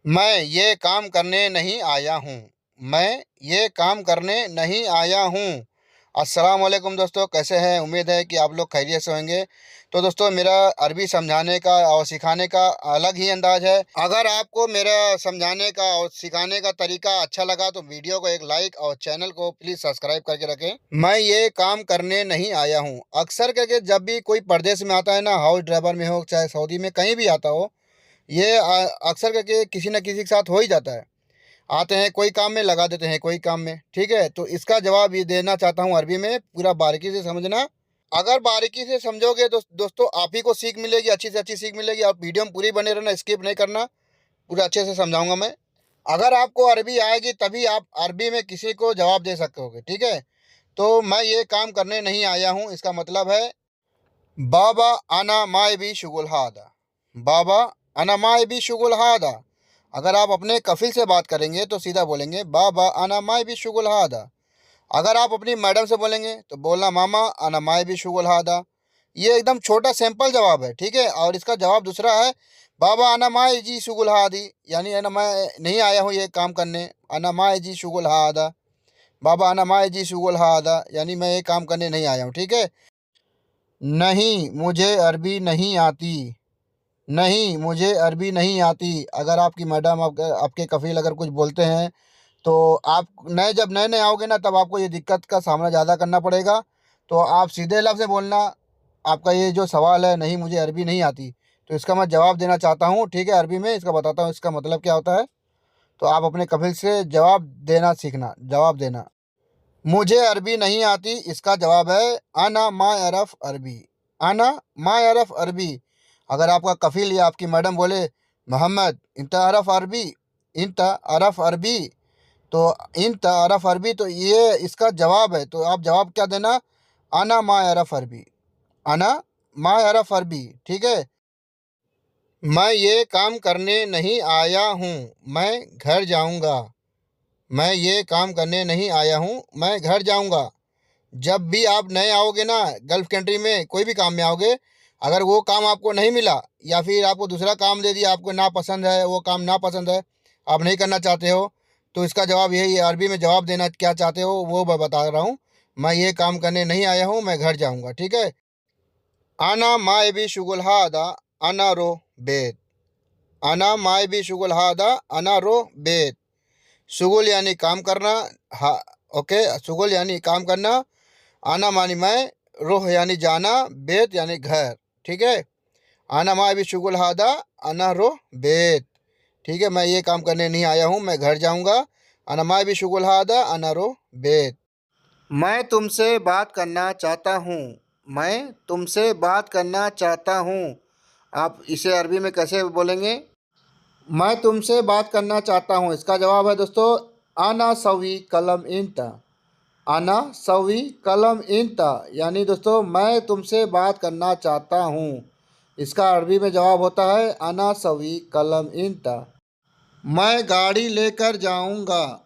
मैं ये काम करने नहीं आया हूँ। मैं ये काम करने नहीं आया हूँ। अस्सलाम वालेकुम दोस्तों, कैसे हैं? उम्मीद है कि आप लोग खैरियत से होंगे। तो दोस्तों, मेरा अरबी समझाने का और सिखाने का अलग ही अंदाज है। अगर आपको मेरा समझाने का और सिखाने का तरीका अच्छा लगा तो वीडियो को एक लाइक और चैनल को प्लीज़ सब्सक्राइब करके रखें। मैं ये काम करने नहीं आया हूँ। अक्सर करके जब भी कोई परदेश में आता है ना, हाउस ड्राइवर में हो चाहे सऊदी में कहीं भी आता हो, ये अक्सर करके किसी न किसी के साथ हो ही जाता है। आते हैं कोई काम में, लगा देते हैं कोई काम में, ठीक है? तो इसका जवाब ये देना चाहता हूँ अरबी में, पूरा बारीकी से समझना। अगर बारीकी से समझोगे तो दोस्तों आप ही को सीख मिलेगी, अच्छी से अच्छी सीख मिलेगी। आप वीडियो में पूरी बने रहना, स्किप नहीं करना, पूरा अच्छे से समझाऊंगा मैं। अगर आपको अरबी आएगी तभी आप अरबी में किसी को जवाब दे सकोगे, ठीक है? तो मैं ये काम करने नहीं आया हूँ, इसका मतलब है बाबा अना माए भी शुगुल हादा। बाबा अना माए भी शुगुल हादा। अगर आप अपने कफिल से बात करेंगे तो सीधा बोलेंगे बाबा अना माए भी शुगुल हादा। अगर आप अपनी मैडम से बोलेंगे तो बोलना मामा अना माए भी शुगुल हादा। ये एकदम छोटा सैंपल जवाब है, ठीक है? और इसका जवाब दूसरा है बाबा अना माए जी शुगुल हादी, यानी अना मैं नहीं आया हूँ ये काम करने। अना माए जी शुगुल हादा। बाबा अना माए जी शुगुल हादा, यानी मैं ये काम करने नहीं आया हूँ, ठीक है? नहीं, मुझे अरबी नहीं आती। नहीं, मुझे अरबी नहीं आती। अगर आपकी मैडम आपके कफ़ील अगर कुछ बोलते हैं तो आप जब नए नए आओगे ना, तब आपको ये दिक्कत का सामना ज़्यादा करना पड़ेगा। तो आप सीधे लफ्ज़ से बोलना। आपका ये जो सवाल है, नहीं मुझे अरबी नहीं आती, तो इसका मैं जवाब देना चाहता हूँ, ठीक है? अरबी में इसका बताता हूँ इसका मतलब क्या होता है। तो आप अपने कफ़ील से जवाब देना सीखना, जवाब देना। मुझे अरबी नहीं आती, इसका जवाब है अना मा अरफ अरबी। अना मा अरफ अरबी। अगर आपका कफील या आपकी मैडम बोले मोहम्मद इंत अरफ अरबी, इंत अरफ अरबी, तो इंत अरफ अरबी, तो ये इसका जवाब है। तो आप जवाब क्या देना? अना मा अरफ अरबी। अना मा अरफ अरबी, ठीक है? मैं ये काम करने नहीं आया हूँ, मैं घर जाऊँगा। मैं ये काम करने नहीं आया हूँ, मैं घर जाऊँगा। जब भी आप नए आओगे ना, गल्फ़ कंट्री में कोई भी काम में आओगे, अगर वो काम आपको नहीं मिला या फिर आपको दूसरा काम दे दिया, आपको नापसंद है, वो काम नापसंद है, आप नहीं करना चाहते हो, तो इसका जवाब यही है। अरबी में जवाब देना क्या चाहते हो वो मैं बता रहा हूँ। मैं ये काम करने नहीं आया हूँ, मैं घर जाऊँगा, ठीक है? आना माए भी शुगुल हादा, अना रो बेत। आना माए भी शुगुल हादा, अना रो बेत। शुगुल यानी काम करना। हा, ओके, शुगुल यानी काम करना। आना मानी मैं, रोह यानी जाना, बेत यानी घर, ठीक है? आना माए भी शुगुल हादा, अना रोह बेत, ठीक है? मैं ये काम करने नहीं आया हूँ, मैं घर जाऊँगा। अना माए भी शुगुल हादा, अना रोह बेत। मैं तुमसे बात करना चाहता हूँ। मैं तुमसे बात करना चाहता हूँ। आप इसे अरबी में कैसे बोलेंगे? मैं तुमसे बात करना चाहता हूँ, इसका जवाब है दोस्तों आना सवी कलम इंता। आना सवी कलम इंता, यानी दोस्तों मैं तुमसे बात करना चाहता हूँ। इसका अरबी में जवाब होता है आना सवी कलम इंता। मैं गाड़ी लेकर जाऊँगा।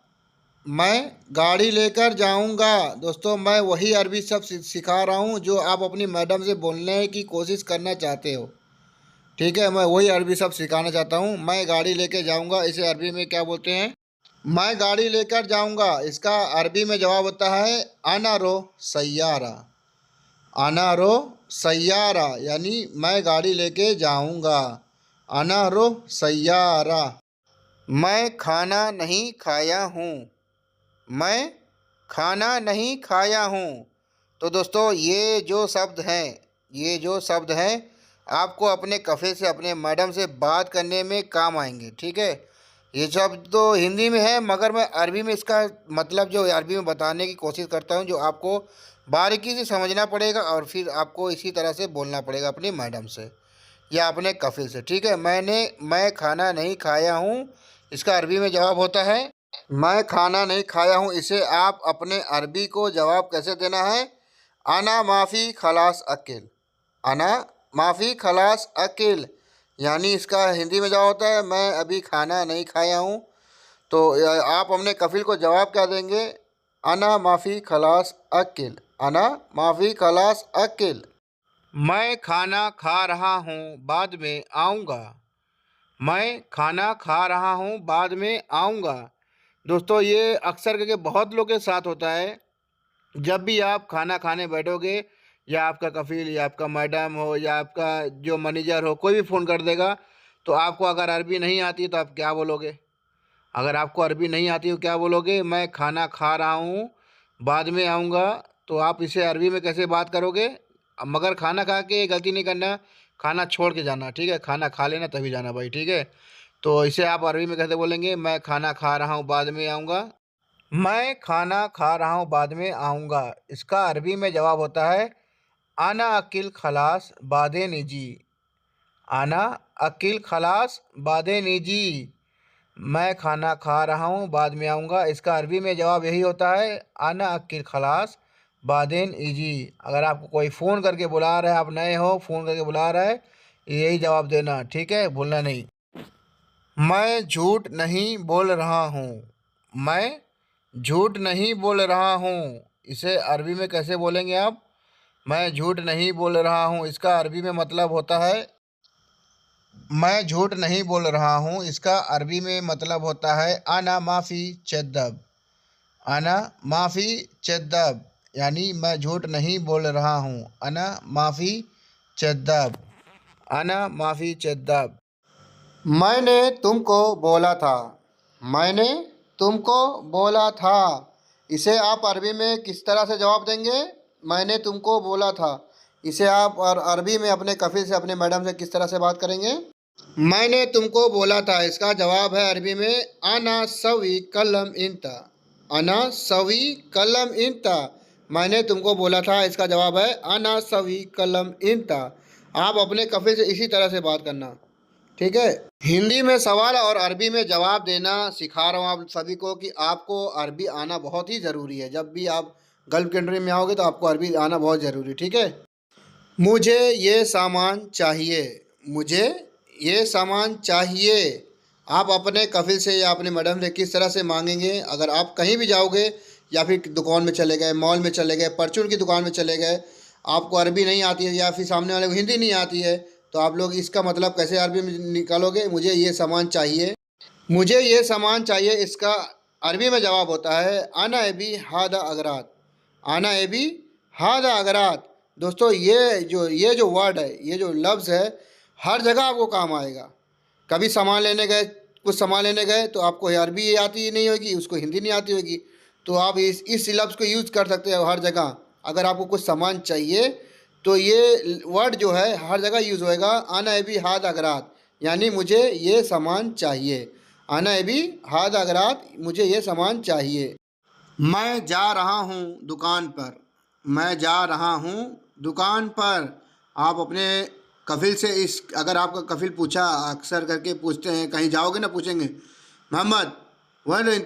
मैं गाड़ी लेकर जाऊँगा। दोस्तों, मैं वही अरबी शब्द सिखा रहा हूँ जो आप अपनी मैडम से बोलने की कोशिश करना चाहते हो, ठीक है? मैं वही अरबी शब्द सिखाना चाहता हूँ। मैं गाड़ी लेके जाऊँगा, इसे अरबी में क्या बोलते हैं? मैं गाड़ी लेकर जाऊँगा। इसका अरबी में जवाब होता है अना रो सैयारा। अना रो सैयारा, यानी मैं गाड़ी लेके जाऊँगा। अना रो सैयारा। मैं खाना नहीं खाया हूँ। मैं खाना नहीं खाया हूँ। तो दोस्तों, ये जो शब्द हैं आपको अपने कफ़े से, अपने मैडम से बात करने में काम आएंगे, ठीक है? ये शब्द तो हिंदी में है, मगर मैं अरबी में इसका मतलब जो अरबी में बताने की कोशिश करता हूँ, जो आपको बारीकी से समझना पड़ेगा और फिर आपको इसी तरह से बोलना पड़ेगा अपनी मैडम से या अपने कफ़िल से, ठीक है? मैं खाना नहीं खाया हूँ, इसका अरबी में जवाब होता है मैं खाना नहीं खाया हूँ। इसे आप अपने अरबी को जवाब कैसे देना है? आना माफ़ी खलास अकेल। आना माफ़ी खलास अकेल, यानी इसका हिंदी में जवाब होता है मैं अभी खाना नहीं खाया हूँ। तो आप अपने कफिल को जवाब क्या देंगे? अना माफ़ी खलास अकेल। अना माफ़ी खलास अकेल। मैं खाना खा रहा हूँ, बाद में आऊँगा। मैं खाना खा रहा हूँ, बाद में आऊँगा। दोस्तों ये अक्सर करके बहुत लोग के साथ होता है। जब भी आप खाना खाने बैठोगे या आपका कफ़ील या आपका मैडम हो या आपका जो मैनेजर हो, कोई भी फ़ोन कर देगा, तो आपको अगर अरबी नहीं आती है तो आप क्या बोलोगे? अगर आपको अरबी नहीं आती हो क्या बोलोगे? मैं खाना खा रहा हूँ, बाद में आऊँगा। तो आप इसे अरबी में कैसे बात करोगे? मगर खाना खा के गलती नहीं करना, खाना छोड़ के जाना, ठीक है? खाना खा लेना तभी जाना भाई, ठीक है? तो इसे आप अरबी में कैसे बोलेंगे? मैं खाना खा रहा हूँ, बाद में आऊँगा। मैं खाना खा रहा हूँ, बाद में आऊँगा। इसका अरबी में जवाब होता है आना अकिल खलास बादे निजी। आना अकिल खलास बादे निजी। मैं खाना खा रहा हूँ, बाद में आऊँगा। इसका अरबी में जवाब यही होता है आना अक्किल खलास बादेन इजी। अगर आपको कोई फ़ोन करके बुला रहा है, आप नए हो, फ़ोन करके बुला रहा है, यही जवाब देना, ठीक है? भूलना नहीं। मैं झूठ नहीं बोल रहा हूँ। मैं झूठ नहीं बोल रहा हूँ। इसे अरबी में कैसे बोलेंगे आप? मैं झूठ नहीं बोल रहा हूँ। इसका अरबी में मतलब होता है मैं झूठ नहीं बोल रहा हूँ। इसका अरबी में मतलब होता है आना माफ़ी चद्दब। अना माफ़ी चद्दब, यानी मैं झूठ नहीं बोल रहा हूँ। अना माफ़ी चद्दब। अना माफ़ी चद्दब। मैंने तुमको बोला था। मैंने तुमको बोला था। इसे आप अरबी में किस तरह से जवाब देंगे? मैंने तुमको बोला था। इसे आप और अरबी में अपने कफ़ील से, अपने मैडम से किस तरह से बात करेंगे? मैंने तुमको बोला था, इसका जवाब है अरबी में अना सवी कलम इंता। अना सवी कलम इंता। मैंने तुमको बोला था, इसका जवाब है अना सवी कलम इंता। आप अपने कफ़ील से इसी तरह से बात करना, ठीक है? हिंदी में सवाल और अरबी में जवाब देना सिखा रहा हूँ आप सभी को कि आपको अरबी आना बहुत ही ज़रूरी है। जब भी आप गल्फ़ कंट्री में आओगे तो आपको अरबी आना बहुत ज़रूरी है, ठीक है? मुझे ये सामान चाहिए। मुझे ये सामान चाहिए। आप अपने कफ़ील से या अपने मैडम से किस तरह से मांगेंगे? अगर आप कहीं भी जाओगे या फिर दुकान में चले गए, मॉल में चले गए, परचून की दुकान में चले गए, आपको अरबी नहीं आती है या फिर सामने वाले को हिंदी नहीं आती है, तो आप लोग इसका मतलब कैसे अरबी में निकालोगे? मुझे ये सामान चाहिए। मुझे ये सामान चाहिए, इसका अरबी में जवाब होता है आना एबी हादा अगरात। आना एबी हादा अगरात। दोस्तों ये जो वर्ड है, ये जो लफ्ज़ है, हर जगह आपको काम आएगा। कभी सामान लेने गए, कुछ सामान लेने गए तो आपको अरबी आती ही नहीं होगी, उसको हिंदी नहीं आती होगी, तो आप इस लफ्ज़ को यूज़ कर सकते हो हर जगह। अगर आपको कुछ सामान चाहिए तो ये वर्ड जो है हर जगह यूज़ होएगा आना एबी हाद अगरात, यानी मुझे ये सामान चाहिए। आना एबी हाद अगरात, मुझे ये सामान चाहिए। मैं जा रहा हूँ दुकान पर। मैं जा रहा हूँ दुकान पर। आप अपने कफ़ील से इस अगर आपका कफ़ील पूछा, अक्सर करके पूछते हैं, कहीं जाओगे ना पूछेंगे मोहम्मद वह नहीं,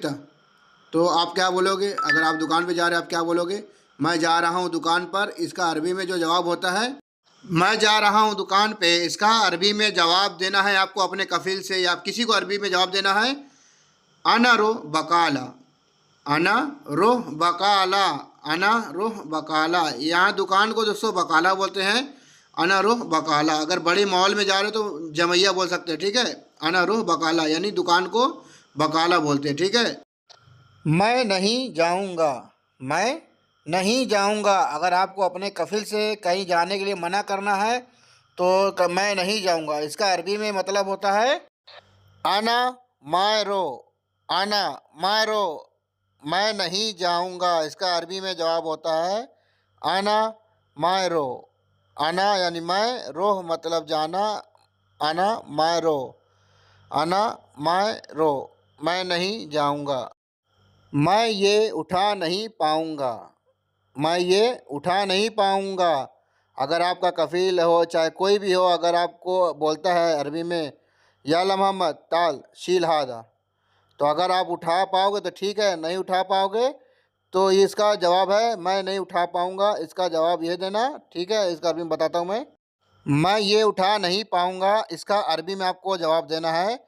तो आप क्या बोलोगे? अगर आप दुकान पे जा रहे हैं आप क्या बोलोगे? मैं जा रहा हूँ दुकान पर। इसका अरबी में जो जवाब होता है मैं जा रहा हूँ दुकान पे, इसका अरबी में जवाब देना है आपको अपने कफ़ील से या आप किसी को अरबी में जवाब देना है अना रो बकाला। अना रोह बकाला। अना रोह बकाला। यहाँ दुकान को दोस्तों बकाला बोलते हैं, अना रोह बकाला। अगर बड़े मॉल में जा रहे हो तो जमैया बोल सकते हैं, ठीक है? अना रोह बकाला यानी दुकान को बकाला बोलते हैं, ठीक है? मैं नहीं जाऊंगा। मैं नहीं जाऊंगा। अगर आपको अपने कफ़ील से कहीं जाने के लिए मना करना है तो मैं नहीं जाऊंगा, इसका अरबी में मतलब होता है आना मायरो। आना मायरो। मैं नहीं जाऊंगा, इसका अरबी में जवाब होता है आना मायरो। आना यानी मैं, रोह मतलब जाना, आना मायरो। आना मायरो। मैं नहीं जाऊंगा। मैं ये उठा नहीं पाऊंगा। मैं ये उठा नहीं पाऊंगा। अगर आपका कफ़ील हो चाहे कोई भी हो, अगर आपको बोलता है अरबी में या मोहम्मद ताल शील हादा, तो अगर आप उठा पाओगे तो ठीक है, नहीं उठा पाओगे तो इसका जवाब है मैं नहीं उठा पाऊंगा। इसका जवाब ये देना, ठीक है? इसका अरबी में बताता हूँ मैं ये उठा नहीं पाऊंगा। इसका अरबी में आपको जवाब देना है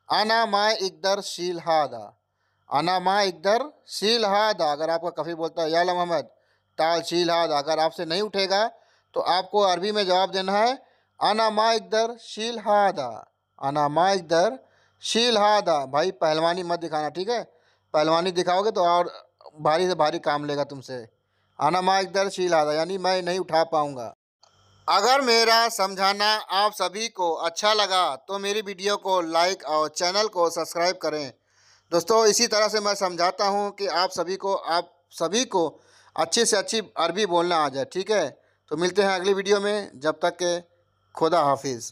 आना माए इकदर शील हादा। आना माए इकदर शील हादा। अगर आपका कफ़ी बोलता है या मोहम्मद ताल शील हादा, अगर आपसे नहीं उठेगा तो आपको अरबी में जवाब देना है आना माए इकदर शील हादा। अना मा इधर शील हादा, भाई पहलवानी मत दिखाना, ठीक है। पहलवानी दिखाओगे तो और भारी से भारी काम लेगा तुमसे। आना मा इधर शील हादा यानी मैं नहीं उठा पाऊंगा। अगर मेरा समझाना आप सभी को अच्छा लगा तो मेरी वीडियो को लाइक और चैनल को सब्सक्राइब करें। दोस्तों इसी तरह से मैं समझाता हूँ कि आप सभी को अच्छी से अच्छी अरबी बोलना आ जाए, ठीक है। तो मिलते हैं अगली वीडियो में, जब तक के खुदा हाफिज़।